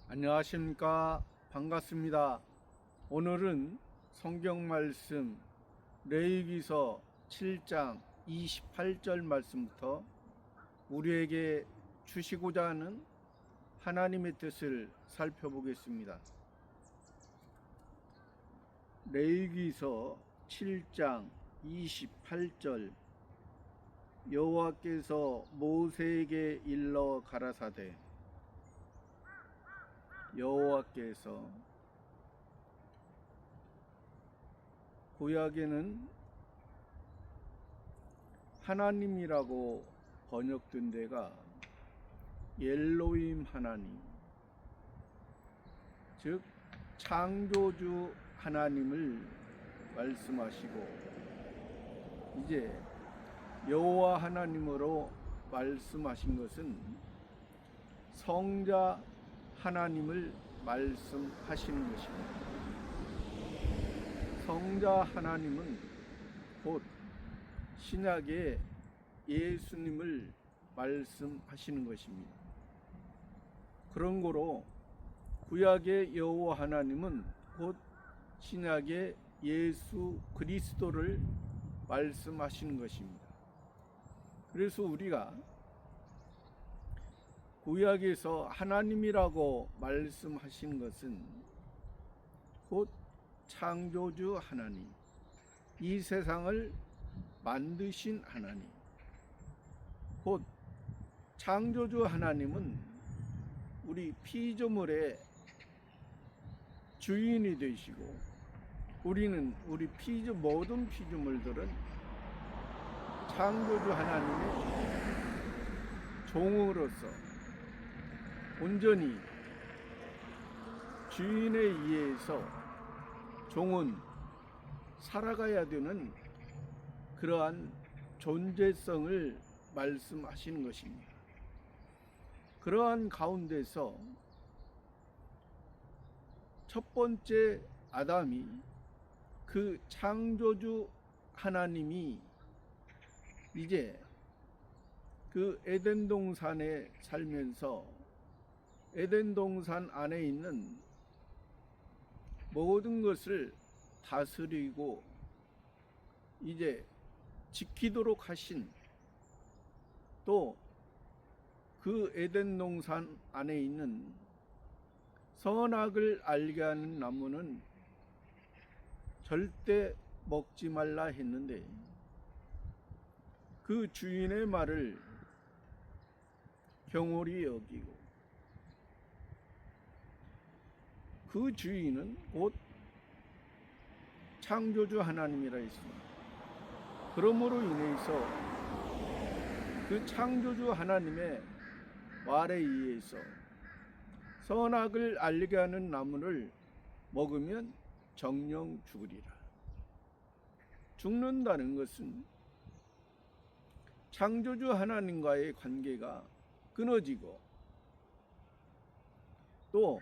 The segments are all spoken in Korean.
안녕하십니까. 반갑습니다. 오늘은 성경 말씀 레위기서 7장 28절 말씀부터 우리에게 주시고자 하는 하나님의 뜻을 살펴보겠습니다. 레위기서 7장 28절 여호와께서 모세에게 일러 가라사대 여호와께서 구약에는 하나님이라고 번역된 데가 엘로힘 하나님, 즉 창조주 하나님을 말씀하시고, 이제 여호와 하나님으로 말씀하신 것은 성자 하나님을 말씀하시는 것입니다. 성자 하나님은 곧 신약의 예수님을 말씀하시는 것입니다. 그런 거로 구약의 여호와 하나님은 곧 신약의 예수 그리스도를 말씀하시는 것입니다. 그래서 우리가 구약에서 하나님이라고 말씀하신 것은 곧 창조주 하나님, 이 세상을 만드신 하나님, 곧 창조주 하나님은 우리 피조물의 주인이 되시고, 우리는 우리 모든 피조물들은 창조주 하나님의 종으로서 온전히 주인에 의해서 종은 살아가야 되는 그러한 존재성을 말씀하시는 것입니다. 그러한 가운데서 첫 번째 아담이 그 창조주 하나님이 이제 그 에덴 동산에 살면서 에덴 동산 안에 있는 모든 것을 다스리고 이제 지키도록 하신, 또 그 에덴 동산 안에 있는 선악을 알게 하는 나무는 절대 먹지 말라 했는데, 그 주인의 말을 경홀히 여기고, 그 주인은 곧 창조주 하나님이라 했습니다. 그러므로 인해서 그 창조주 하나님의 말에 의해서 선악을 알게 하는 나무를 먹으면 정령 죽으리라. 죽는다는 것은 창조주 하나님과의 관계가 끊어지고, 또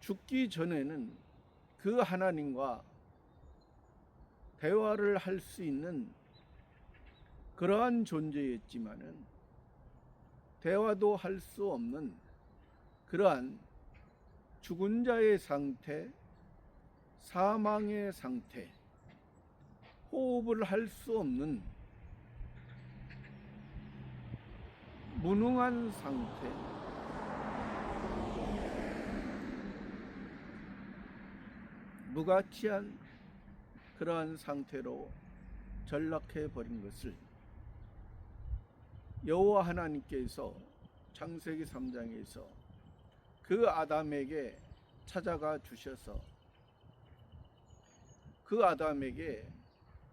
죽기 전에는 그 하나님과 대화를 할 수 있는 그러한 존재였지만은 대화도 할 수 없는 그러한 죽은 자의 상태, 사망의 상태, 호흡을 할 수 없는 무능한 상태, 무가치한 그러한 상태로 전락해 버린 것을 여호와 하나님께서 창세기 3장에서 그 아담에게 찾아가 주셔서 그 아담에게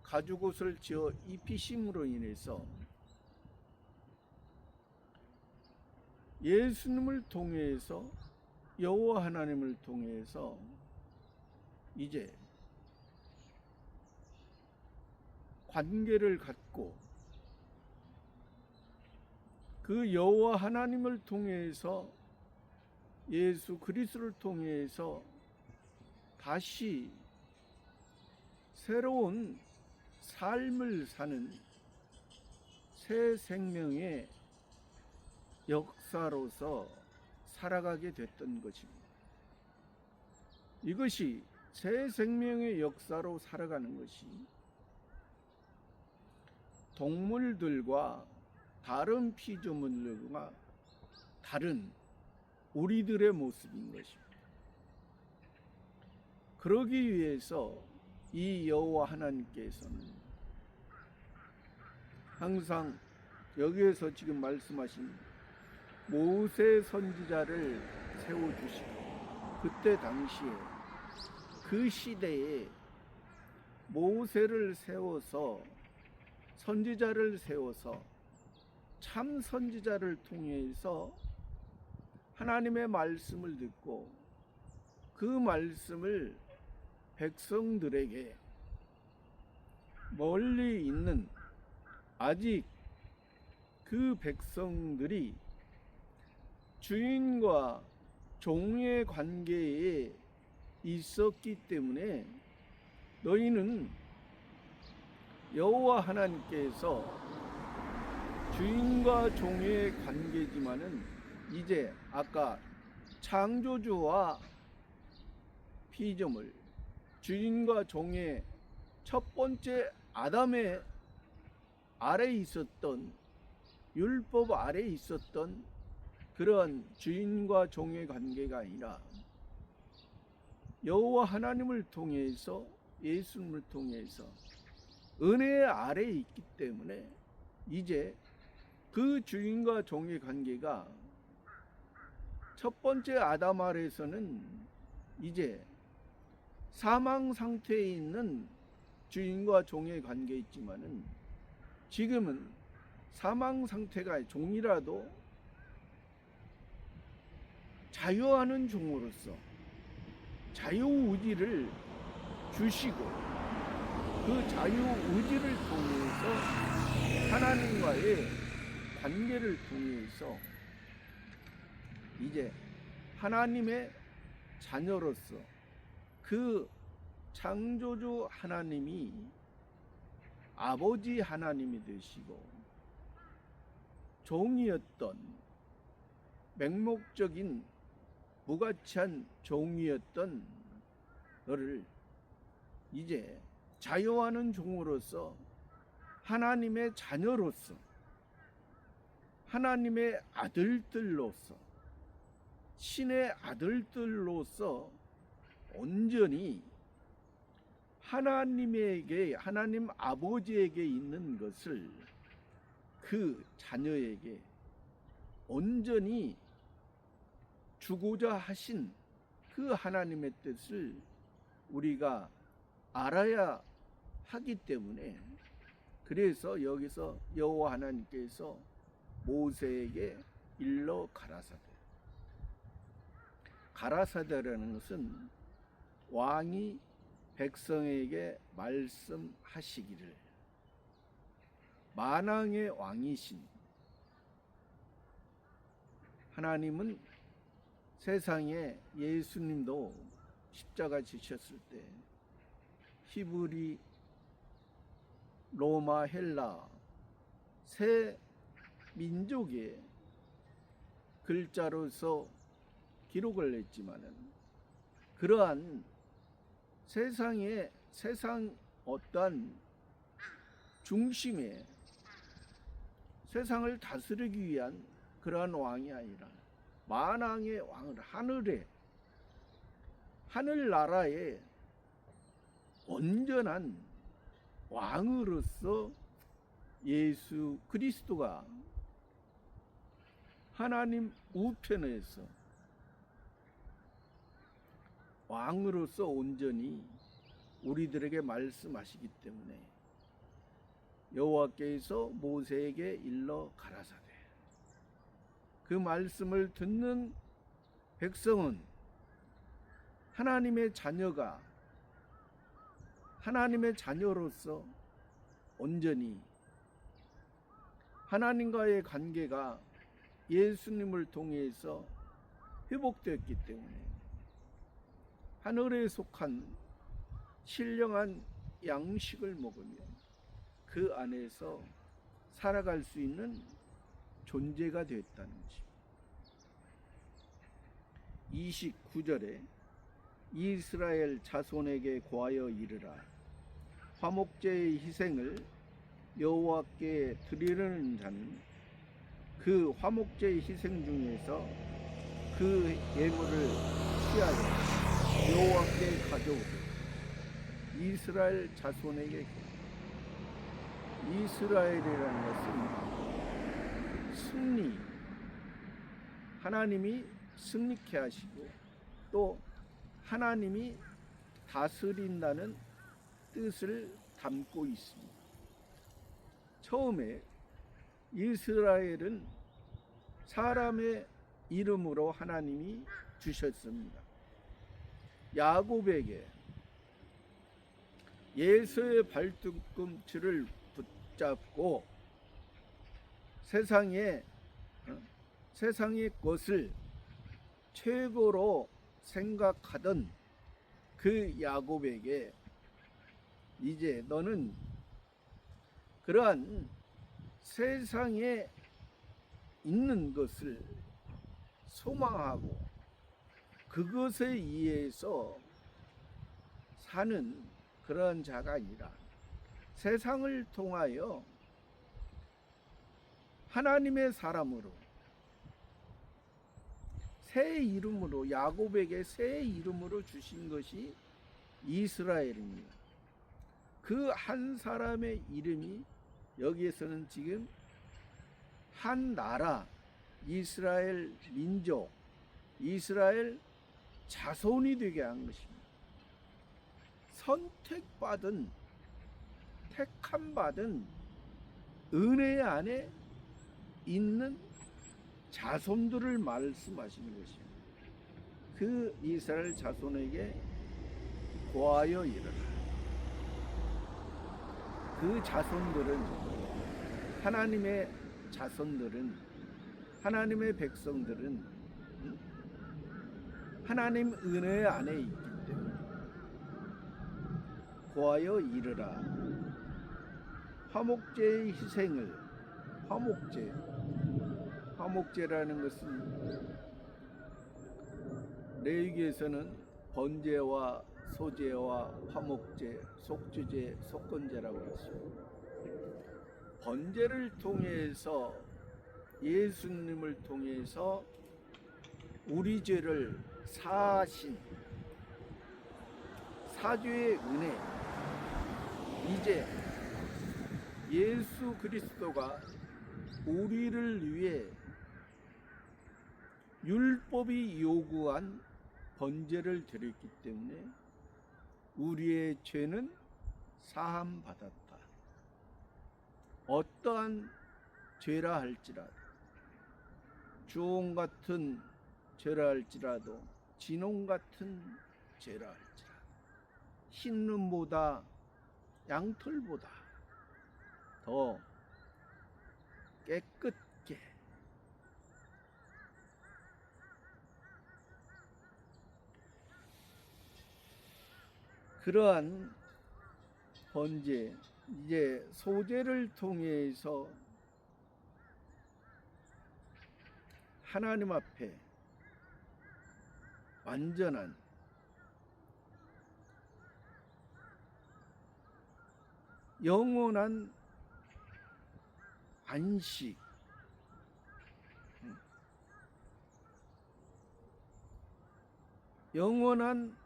가죽옷을 지어 입히심으로 인해서 예수님을 통해서, 여호와 하나님을 통해서 이제 관계를 갖고 그 여호와 하나님을 통해서, 예수 그리스도를 통해서 다시 새로운 삶을 사는 새 생명의 역사로서 살아가게 됐던 것입니다. 이것이 새 생명의 역사로 살아가는 것이 동물들과 다른 피조물들과 다른 우리들의 모습인 것입니다. 그러기 위해서 이 여호와 하나님께서는 항상 여기에서 지금 말씀하신 모세 선지자를 세워주시고, 그때 당시에 그 시대에 모세를 세워서 선지자를 세워서 참 선지자를 통해서 하나님의 말씀을 듣고 그 말씀을 백성들에게 멀리 있는 아직 그 백성들이 주인과 종의 관계에 있었기 때문에 너희는 여호와 하나님께서 주인과 종의 관계지만은 이제 아까 창조주와 피조물, 주인과 종의 첫 번째 아담의 아래에 있었던, 율법 아래에 있었던 그러한 주인과 종의 관계가 아니라 여호와 하나님을 통해서, 예수님을 통해서 은혜 아래에 있기 때문에 이제 그 주인과 종의 관계가 첫 번째 아담 아래에서는 이제 사망 상태에 있는 주인과 종의 관계에 있지만은 지금은 사망 상태가 종이라도 자유하는 종으로서 자유의지를 주시고 그 자유의지를 통해서 하나님과의 관계를 통해서 이제 하나님의 자녀로서 그 창조주 하나님이 아버지 하나님이 되시고 종이었던 맹목적인 무가치한 종이었던 너를 이제 자유하는 종으로서 하나님의 자녀로서 하나님의 아들들로서 신의 아들들로서 온전히 하나님에게, 하나님 아버지에게 있는 것을 그 자녀에게 온전히 주고자 하신 그 하나님의 뜻을 우리가 알아야 하기 때문에, 그래서 여기서 여호와 하나님께서 모세에게 일러 가라사대, 가라사대라는 것은 왕이 백성에게 말씀하시기를, 만왕의 왕이신 하나님은 세상에 예수님도 십자가 지셨을 때 히브리, 로마, 헬라 세 민족의 글자로서 기록을 했지만은 그러한 세상 어떠한 중심에 세상을 다스리기 위한 그러한 왕이 아니라 만왕의 왕을, 하늘나라의 온전한 왕으로서 예수 그리스도가 하나님 우편에서 왕으로서 온전히 우리들에게 말씀하시기 때문에 여호와께서 모세에게 일러 가라사대, 그 말씀을 듣는 백성은 하나님의 자녀가, 하나님의 자녀로서 온전히 하나님과의 관계가 예수님을 통해서 회복되었기 때문에 하늘에 속한 신령한 양식을 먹으며 그 안에서 살아갈 수 있는 존재가 되었다는 것입니다. 29절에 이스라엘 자손에게 고하여 이르라. 화목제의 희생을 여호와께 드리려는 자는 그 화목제의 희생 중에서 그 예물을 취하여 여호와께 가져오되 이스라엘 자손에게 이스라엘이라는 것은 승리, 하나님이 승리케 하시고 또 하나님이 다스린다는 뜻을 담고 있습니다. 처음에 이스라엘은 사람의 이름으로 하나님이 주셨습니다. 야곱에게 예수의 발뒤꿈치를 붙잡고 세상의 것을 최고로 생각하던 그 야곱에게 이제 너는 그러한 세상에 있는 것을 소망하고 그것에 의해서 사는 그런 자가 아니라 세상을 통하여 하나님의 사람으로 새 이름으로 야곱에게 새 이름으로 주신 것이 이스라엘입니다. 그 한 사람의 이름이 여기에서는 지금 한 나라, 이스라엘 민족, 이스라엘 자손이 되게 한 것입니다. 선택받은, 택함받은 은혜 안에 있는 자손들을 말씀하시는 것입니다. 그 이스라엘 자손에게 고하여 이르라. 그 자손들은 하나님의 자손들은 하나님의 백성들은 하나님 은혜 안에 있기 때문에 고하여 이르라. 화목제의 희생을 화목제라는 것은 레위기에서는 번제와 소제와 화목제, 속주제, 속건제라고 했습니다. 번제를 통해서 예수님을 통해서 우리 죄를 사하신 사죄의 은혜, 이제 예수 그리스도가 우리를 위해 율법이 요구한 번제를 드렸기 때문에 우리의 죄는 사함 받았다. 어떠한 죄라 할지라도, 주홍 같은 죄라 할지라도, 진홍 같은 죄라 할지라도, 흰 눈보다 양털보다 더 깨끗게 그러한 번제, 이제 소제를 통해서 하나님 앞에 완전한 영원한 안식, 영원한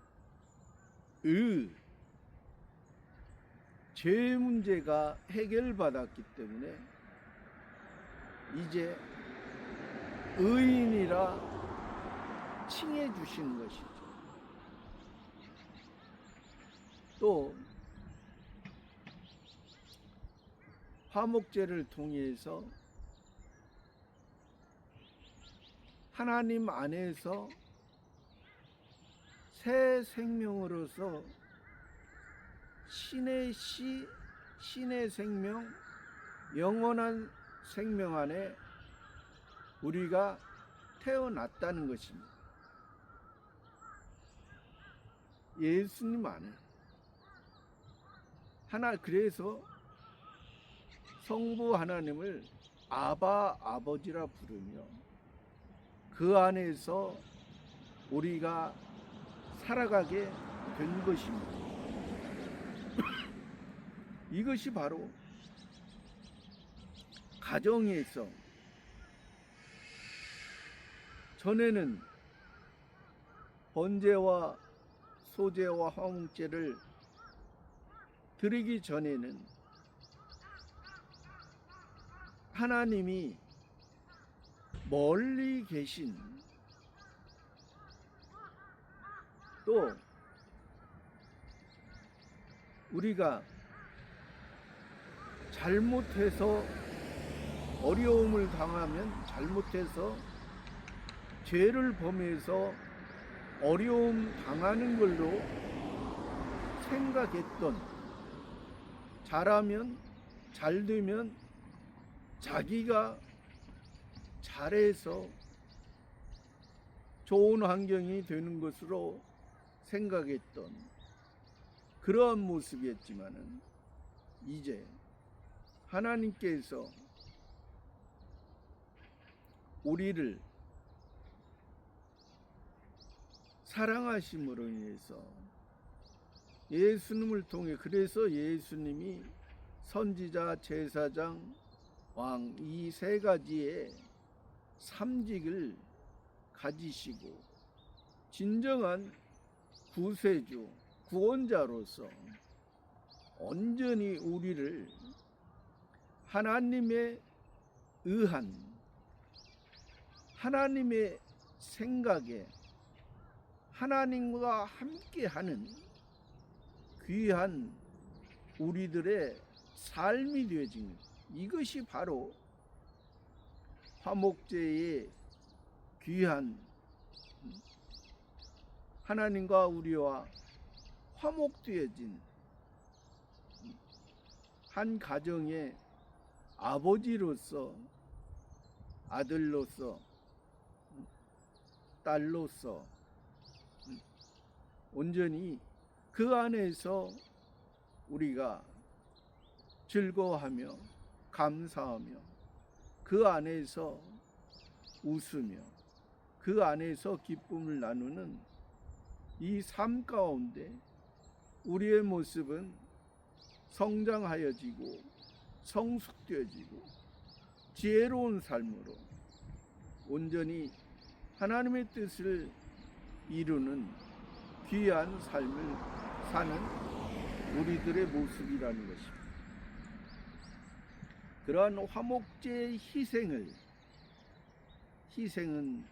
죄 문제가 해결받았기 때문에 이제 의인이라 칭해 주시는 것이죠. 또 화목제를 통해서 하나님 안에서 새 생명으로서 신의 씨, 신의 생명, 영원한 생명 안에 우리가 태어났다는 것입니다. 예수님 안에 그래서 성부 하나님을 아바 아버지라 부르며 그 안에서 우리가 살아가게 된 것입니다. 이것이 바로 가정에서 전에는 번제와 소제와 화목제를 드리기 전에는 하나님이 멀리 계신, 또 우리가 잘못해서 어려움을 당하면, 잘못해서 죄를 범해서 어려움 당하는 걸로 생각했던, 잘하면, 잘되면 자기가 잘해서 좋은 환경이 되는 것으로 생각했던 그러한 모습이었지만은, 이제 하나님께서 우리를 사랑하심으로 인해서 예수님을 통해, 그래서 예수님이 선지자, 제사장, 왕, 이 세 가지의 삼직을 가지시고 진정한 구세주, 구원자로서 온전히 우리를 하나님의 의한, 하나님의 생각에 하나님과 함께하는 귀한 우리들의 삶이 되어진 것, 이것이 바로 화목제의 귀한, 하나님과 우리와 화목되어진 한 가정의 아버지로서, 아들로서, 딸로서 온전히 그 안에서 우리가 즐거워하며 감사하며 그 안에서 웃으며 그 안에서 기쁨을 나누는 이 삶 가운데 우리의 모습은 성장하여지고 성숙되어지고 지혜로운 삶으로 온전히 하나님의 뜻을 이루는 귀한 삶을 사는 우리들의 모습이라는 것입니다. 그러한 화목제의 희생은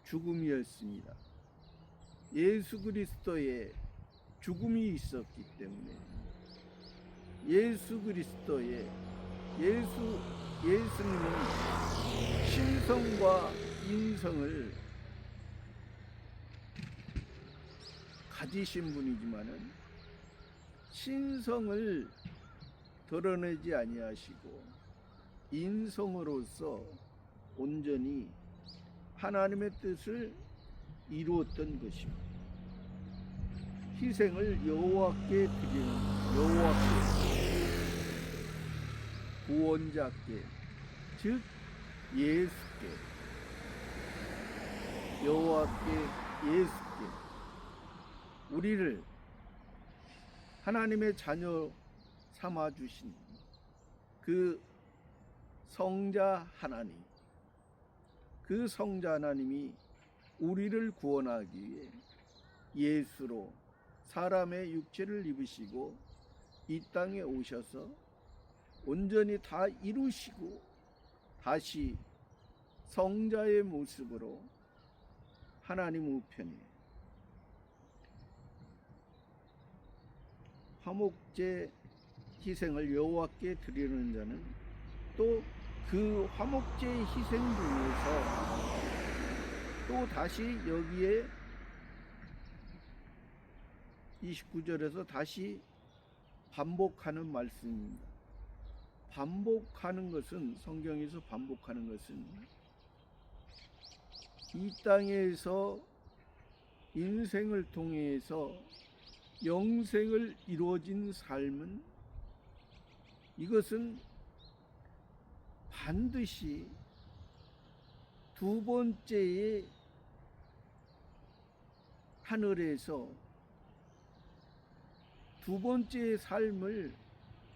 죽음이었습니다. 예수 그리스도의 죽음이 있었기 때문에 예수 그리스도의 예수님은 신성과 인성을 가지신 분이지만은 신성을 드러내지 아니하시고 인성으로서 온전히 하나님의 뜻을 이루었던 것입니다. 희생을 여호와께 드리는, 여호와께, 구원자께, 즉 예수께, 여호와께, 예수께 우리를 하나님의 자녀 삼아 주신 그 성자 하나님, 그 성자 하나님이 우리를 구원하기 위해 예수로 사람의 육체를 입으시고 이 땅에 오셔서 온전히 다 이루시고 다시 성자의 모습으로 하나님 우편에 화목제 희생을 여호와께 드리는 자는 또 그 화목제의 희생 중에서 또 다시 여기에 29절에서 다시 반복하는 말씀입니다. 반복하는 것은, 성경에서 반복하는 것은 이 땅에서 인생을 통해서 영생을 이루어진 삶은, 이것은 반드시 두 번째의 하늘에서 두 번째 삶을,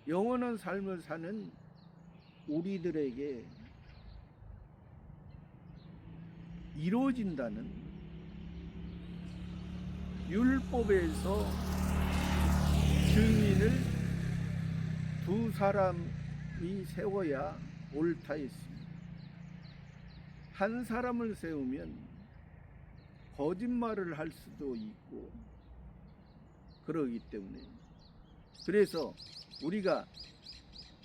영원한 삶을 사는 우리들에게 이루어진다는, 율법에서 증인을 두 사람이 세워야 옳다 했습니다. 한 사람을 세우면 거짓말을 할 수도 있고 그러기 때문에, 그래서 우리가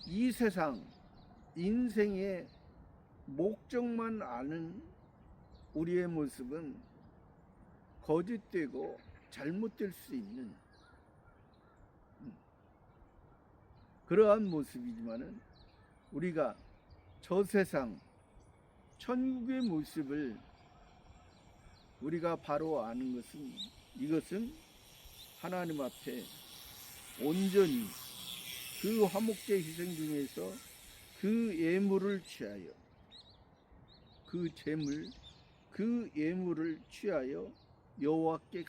이 세상 인생의 목적만 아는 우리의 모습은 거짓되고 잘못될 수 있는 그러한 모습이지만은, 우리가 저 세상 천국의 모습을 우리가 바로 아는 것은, 이것은 하나님 앞에 온전히 그 화목제 희생 중에서 그 예물을 취하여, 그 제물, 그 예물을 취하여 여호와께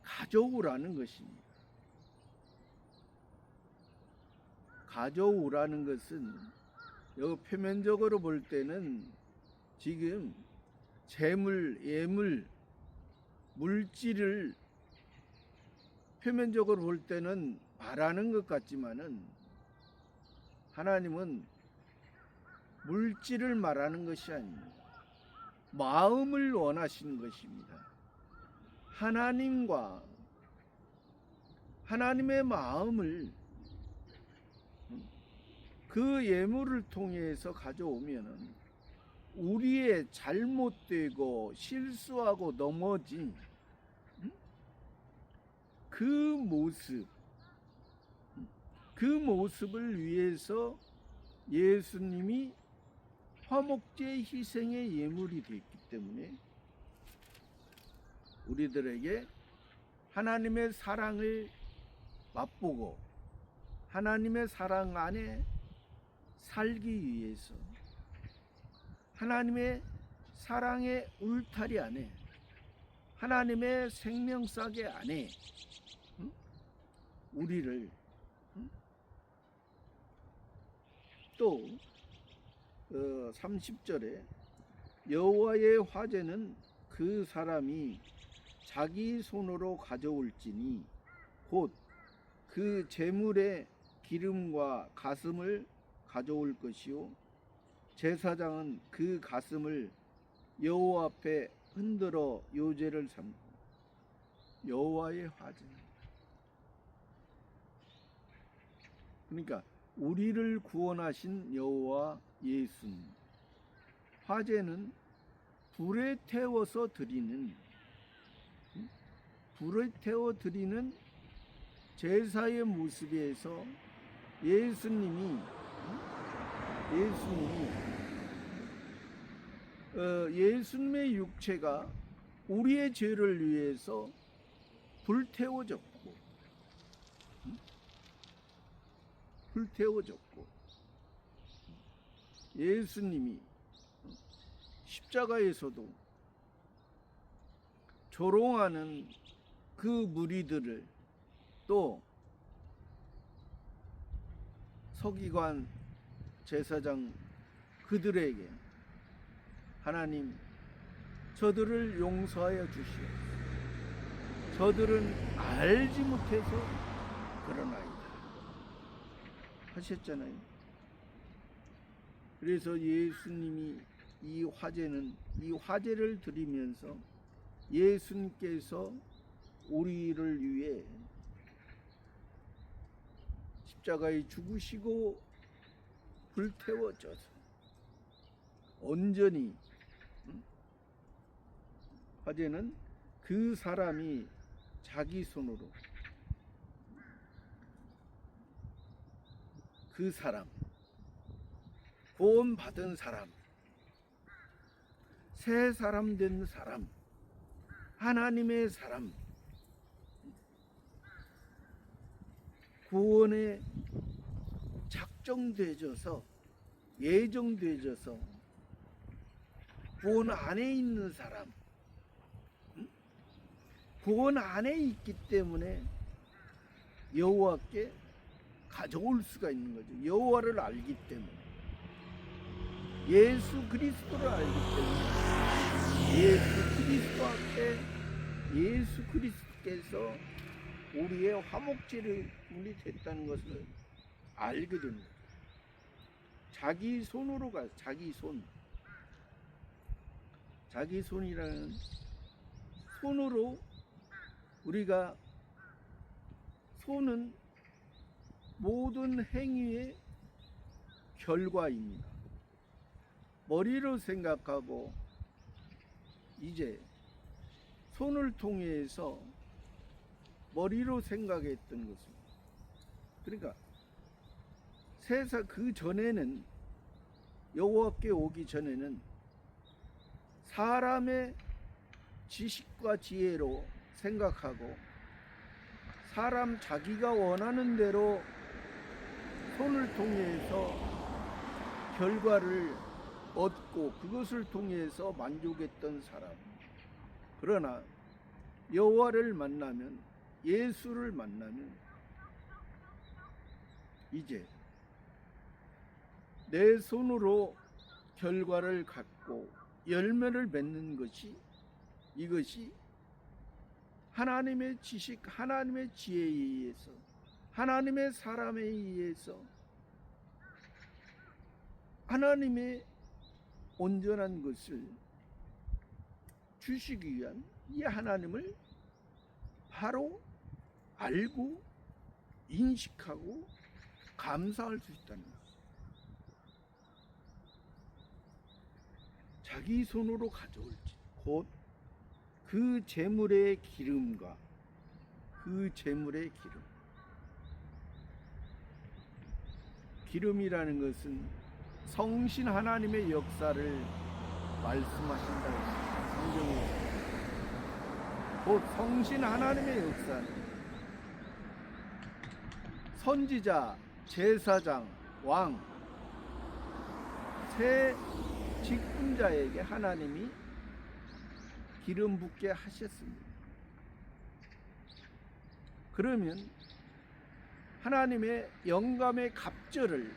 가져오라는 것입니다. 가져오라는 것은 여기 표면적으로 볼 때는 지금 재물, 예물, 물질을 표면적으로 볼 때는 말하는 것 같지만은, 하나님은 물질을 말하는 것이 아닙니다. 마음을 원하시는 것입니다. 하나님과 하나님의 마음을 그 예물을 통해서 가져오면은, 우리의 잘못되고 실수하고 넘어진 그 모습을 위해서 예수님이 화목제 희생의 예물이 됐기 때문에, 우리들에게 하나님의 사랑을 맛보고 하나님의 사랑 안에 살기 위해서, 하나님의 사랑의 울타리 안에, 하나님의 생명싸개 안에 우리를, 또 30절에 여호와의 화제는 그 사람이 자기 손으로 가져올지니 곧 그 제물의 기름과 가슴을 가져올 것이요, 제사장은 그 가슴을 여호와 앞에 흔들어 요제를 삼고. 여호와의 화제는, 그러니까 우리를 구원하신 여호와 예수님, 화제는 불에 태워서 드리는, 불에 태워 드리는 제사의 모습에서 예수님의 육체가 우리의 죄를 위해서 불태워졌고, 예수님이 십자가에서도 조롱하는 그 무리들을, 또 서기관, 제사장 그들에게 하나님, 저들을 용서하여 주시옵소서. 저들은 알지 못해서 그러나이다 하셨잖아요. 그래서 예수님이 이 화제를 드리면서 예수님께서 우리를 위해 십자가에 죽으시고 불태워져서 온전히, 화제는 그 사람이 자기 손으로, 그 사람, 구원받은 사람, 새 사람 된 사람, 하나님의 사람, 구원에 작정되어져서, 예정되어져서 구원 안에 있는 사람, 구원 안에 있기 때문에 여호와께 가져올 수가 있는 거죠. 여호와를 알기 때문에, 예수 그리스도를 알기 때문에, 예수 그리스도 앞에 예수 그리스도께서 우리의 화목제물이 됐다는 것을 알게 됩니다. 자기 손으로 자기 손이라는 손으로, 우리가 손은 모든 행위의 결과입니다. 머리로 생각하고 이제 손을 통해서 머리로 생각했던 것입니다. 그러니까 세상 그 전에는, 여호와께 오기 전에는 사람의 지식과 지혜로 생각하고 사람 자기가 원하는 대로 손을 통해서 결과를 얻고 그것을 통해서 만족했던 사람. 그러나 여호와를 만나면, 예수를 만나면 이제 내 손으로 결과를 갖고 열매를 맺는 것이, 이것이 하나님의 지식, 하나님의 지혜에 의해서, 하나님의 사람에 의해서 하나님의 온전한 것을 주시기 위한 이 하나님을 바로 알고 인식하고 감사할 수 있다는 것. 자기 손으로 가져올지, 곧 그 제물의 기름과 그 제물의 기름이라는 것은 성신 하나님의 역사를 말씀하신다고 했습니다. 성경에서 곧 성신 하나님의 역사는 선지자, 제사장, 왕, 세 직분자에게 하나님이 기름 붓게 하셨습니다. 그러면 하나님의 영감의 갑절을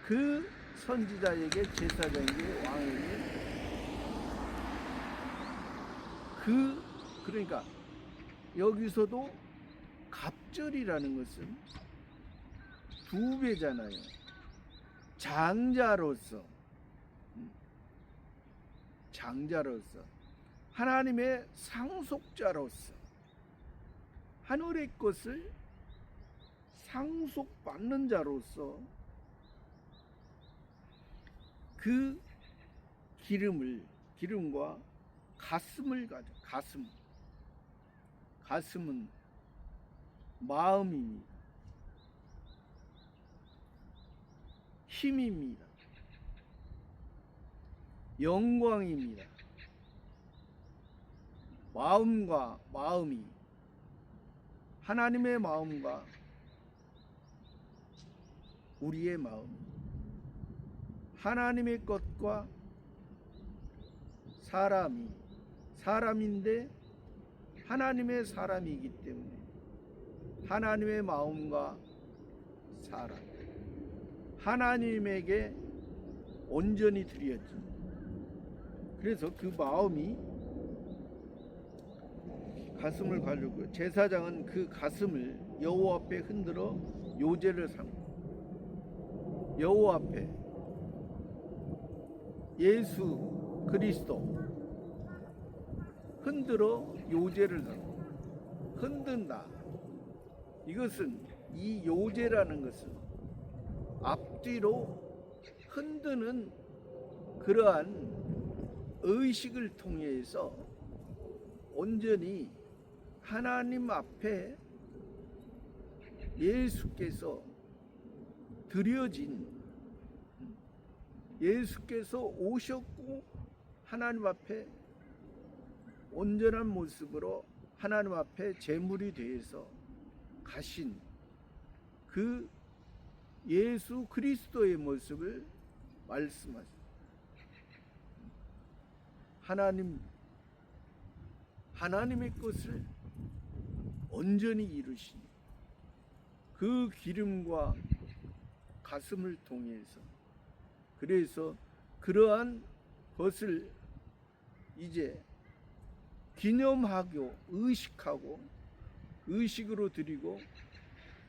그 선지자에게, 제사장에게, 왕에게 그러니까 여기서도 갑절이라는 것은 두 배잖아요. 장자로서 하나님의 상속자로서 하늘의 것을 상속받는 자로서 그 기름과 가슴을 가져. 가슴은 마음입니다. 힘입니다. 영광입니다. 마음이 하나님의 마음과 우리의 마음, 하나님의 것과 사람인데 하나님의 사람이기 때문에 하나님의 마음과 사람, 하나님에게 온전히 드려진, 그래서 그 마음이 가슴을 가르고, 제사장은 그 가슴을 여호와 앞에 흔들어 요제를 삼고, 여호와 앞에 예수 그리스도 흔들어 요제를 삼고, 흔든다. 이것은, 이 요제라는 것은 앞뒤로 흔드는 그러한 의식을 통해서 온전히 하나님 앞에 예수께서 드려진, 예수께서 오셨고 하나님 앞에 온전한 모습으로 하나님 앞에 제물이 되어서 가신 그 예수 그리스도의 모습을 말씀하십니다. 하나님의 것을 온전히 이루신 그 기름과 가슴을 통해서, 그래서 그러한 것을 이제 기념하고 의식하고 의식으로 드리고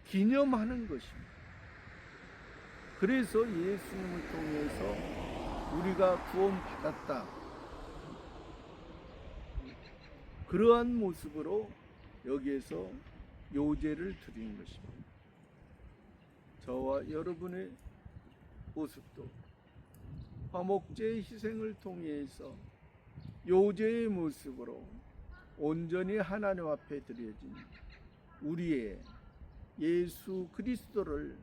기념하는 것입니다. 그래서 예수님을 통해서 우리가 구원받았다, 그러한 모습으로 여기에서 요제를 드리는 것입니다. 저와 여러분의 모습도 화목제의 희생을 통해서 요제의 모습으로 온전히 하나님 앞에 드려진 우리의 예수 그리스도를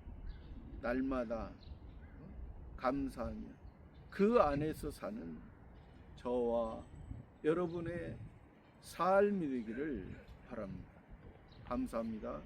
날마다 감사하며 그 안에서 사는 저와 여러분의 삶이 되기를 바랍니다. 감사합니다.